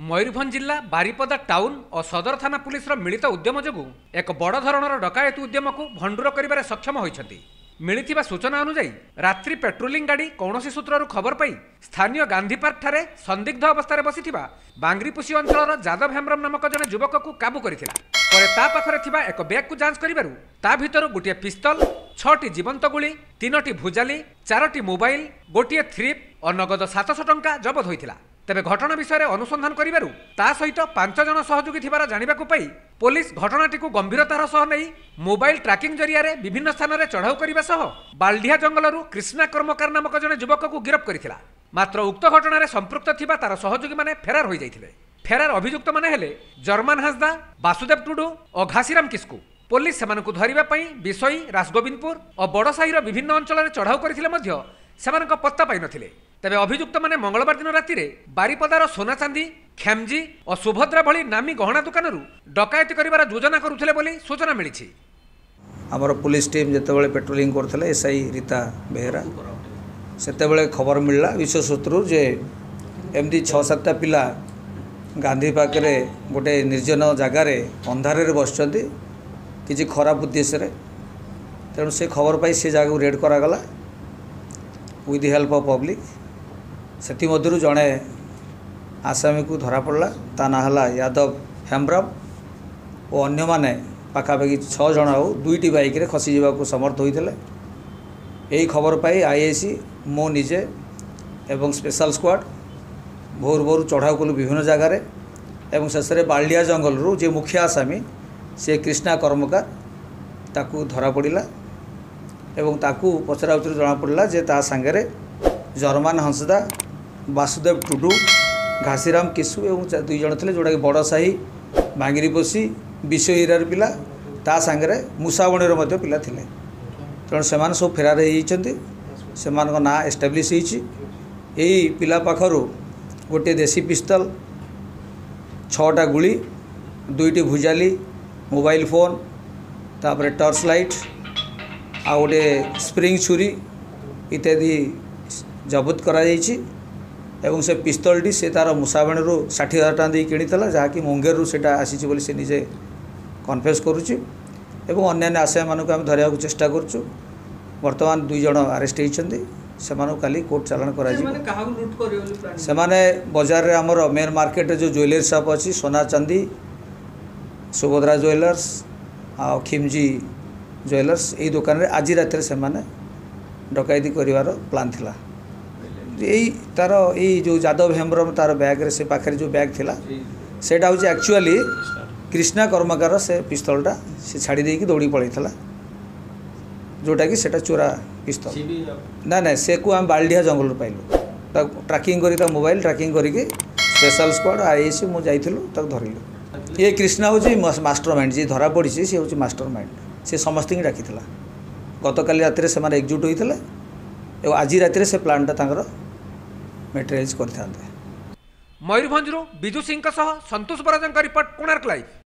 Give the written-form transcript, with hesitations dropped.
मयूरभंज जिला बारिपदा टाउन और सदर थाना पुलिस मिलित उद्यम जो एक बड़ धरणर डकायत उद्यम को भंडूर कर सक्षम होती मिली सूचना अनुजाई रात्रि पेट्रोलिंग गाड़ी कौन सूत्रु खबर पाई स्थानीय गांधी पार्क ठारे संदिग्ध अवस्था बसी बांग्रीपुसी अंचल जादव हेम्ब्रम नामक जड़े युवक को काबू करथिला। परे ता पाखरे थिबा एक बैग को जांच करिबारु ता भितर गोटे पिस्तल 6टी जीवंत गुली 3टी भुजाली 4टी मोबाइल गोटे थ्रिप और नगद 700 टंका जबत होइथिला। तेबे घटना विषय अनुसंधान करिबारु ता सहित 5 जन सहयोगी थिबार जानिबाकु पाई पुलिस घटनाटी को गंभीरतार सह नहीं मोबाइल ट्रैकिंग जरिया विभिन्न स्थान में चढ़ाऊ करने सह बाल्डिया जंगलरू कृष्णा कर्मकार नामक जड़े युवक को गिरफ्त करथिला। मात्र उक्त घटना संपृक्त थिबा तार सहयोगी माने फेरार हो जाइथिले। फेरार अभियुक्त माने हेले जर्मान हांसदा वासुदेव टुडू और घासीराम किस्कू। पुलिस सेमानकु धरिबा पई बिसई राजगोविंदपुर और बड़साहीर विभिन्न अंचल चढ़ाऊ करथिले मध्य सेमानक पत्ता पाई नथिले। तेबे अभियुक्त माने मंगलवार दिन राति बारिपदार सोना चांदी खेमजी और सुभद्रा भली नामी गहना दुकानरू डकायती करिवार योजना करुथिले बोली सूचना मिली। आमर पुलिस टीम जितेबाला पेट्रोलिंग करथिले एसआई रीता बेहेरा सेतेबाला खबर मिलला विश्व सूत्रु जे एमदी 6-7टा पिला गांधी पाखरे गोटे निर्जन जगार अंधारे बसचंती किसी खराब उद्देश्य तेणु से खबर पाई से जगह रेड करागला with the help of public. सेति मध्यरु जड़े आसामी को धरा पड़ला ता ना हला यादव हेम्ब्रम और अन्य माने पाखापाखि 6 जन आउ 2टी बाइक रे खसी जावा को समर्थ होइतले। यही खबर पाई आईआईसी मो निजे एवं स्पेशल स्क्वाड भोर भोर चढ़ाऊ कलु विभिन्न जगार एवं शेष में बाल्डिया जंगल रू जे मुखिया आसामी से कृष्णा कर्मकार ताकू धरा पड़ा एवं ताकू पचरा उचर जना पड़ा जे ता सांगरे जर्मान हंसदा वासुदेव टुडू घासीराम किस्कू एवं 2 जन थे जोटा कि बड़साही बांग्रीपोसी विश्वहीरार पिला ता सांगरे मुसाबणीर मध्य पिला थिले। तेणु से सब फेरार होती ना एस्टाब्लीश यही पिला पाखर गोटे देसी पिस्तल 6टा गुली 2टी भुजाली मोबाइल फोन तापर टर्च लाइट आ गोटे स्प्रिंग छुरी इत्यादि जबत करा एवं से पिस्तलटी से तार मुसाबणी 60,000 टଙ୍କା दे किणीला जहाँकि मुंगेर से आसी बोली से निजे कन्फेस करुच्ची एवं अन्य आसामी मानक आम धरने को चेष्टा करुचु। वर्तमान 2 जन अरेस्ट होती से काली कोर्ट चालान कर बजार रे आमर मेन मार्केट जो ज्वेलरी शॉप अच्छी सोना चांदी सुभद्रा ज्वेलर्स आ खिमजी ज्वेलर्स यही दुकान रे आज रात से डकैती कर प्लान थिला। यही तार यही जो जादव हेम्ब्रम तार बैग रे से पाखे जो बैग थिला सेटा हूँ एक्चुअली कृष्णा कर्मकार से पिस्तलटा से छाड़ी देकी दौड़ी पड़ता जोटा कि सेटा चोरा पिस्तल ना ना से को आम बाल्डिया जंगल पाइलु ट्रैकिंग करी मोबाइल ट्रैकिंग करके स्पेशल स्क्वाड आईएसी मु जाइथिलु तक धरिलु। ये कृष्णा हूँ मास्टर माइंड जी धरा पड़ी सी हूँ मास्टर माइंड से समस्त ही डाकी गतकाली राति से एकजुट होते आज राति से प्लानटा मेटेरियालाइज करते। मयूरभंज बिजु सिंह सह संतोष बराजन रिपोर्ट कोणार्क लाइव।